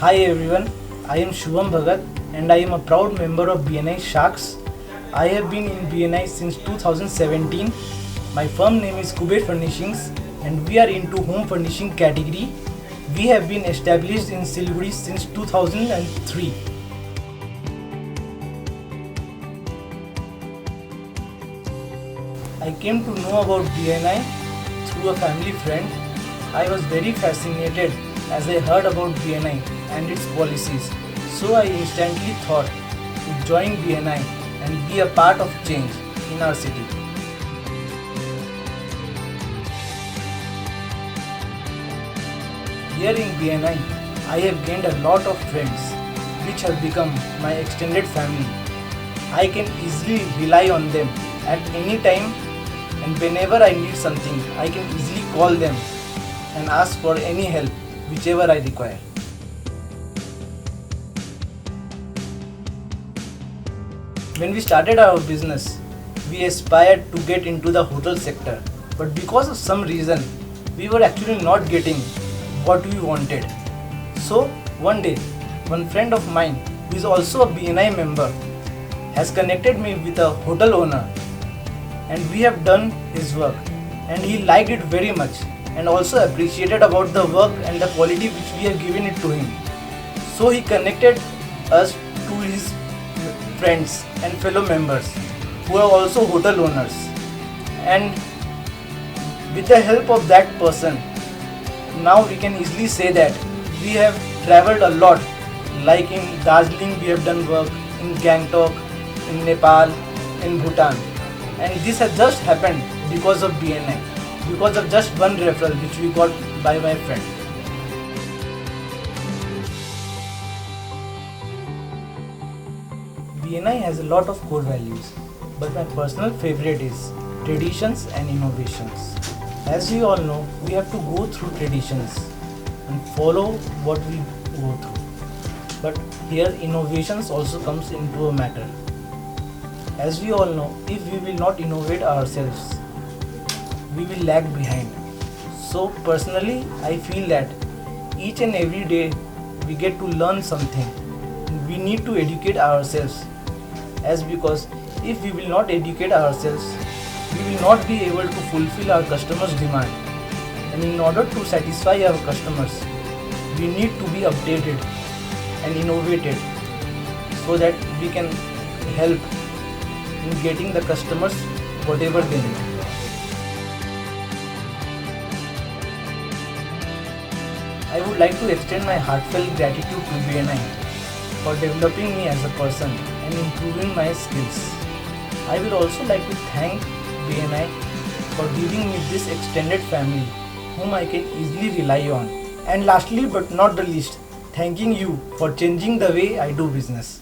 Hi everyone, I am Shubham Bhagat and I am a proud member of BNI Sharks. I have been in BNI since 2017. My firm name is Kuber Furnishings and we are into home furnishing category. We have been established in Siliguri since 2003. I came to know about BNI through a family friend. I was very fascinated as I heard about BNI and its policies. So I instantly thought to join BNI and be a part of change in our city. Here in BNI, I have gained a lot of friends which have become my extended family. I can easily rely on them at any time, and whenever I need something, I can easily call them and ask for any help whichever I require. When we started our business, we aspired to get into the hotel sector, but because of some reason, we were actually not getting what we wanted. So one day, one friend of mine who is also a BNI member has connected me with a hotel owner, and we have done his work and he liked it very much and also appreciated about the work and the quality which we have given it to him. So he connected us to his friends and fellow members who are also hotel owners, and with the help of that person, now we can easily say that we have traveled a lot. Like in Darjeeling we have done work, in Gangtok, in Nepal, in Bhutan, and this has just happened because of BNI, because of just one referral which we got by my friend. BNI has a lot of core values, but my personal favorite is traditions and innovations. As we all know, we have to go through traditions and follow what we go through. But here innovations also comes into a matter. As we all know, if we will not innovate ourselves, we will lag behind. So personally, I feel that each and every day we get to learn something. We need to educate ourselves, as because if we will not educate ourselves, we will not be able to fulfill our customers' demand. And in order to satisfy our customers, we need to be updated and innovated so that we can help in getting the customers whatever they need. I would like to extend my heartfelt gratitude to BNI for developing me as a person and improving my skills. I will also like to thank BNI for giving me this extended family whom I can easily rely on. And lastly but not the least, thanking you for changing the way I do business.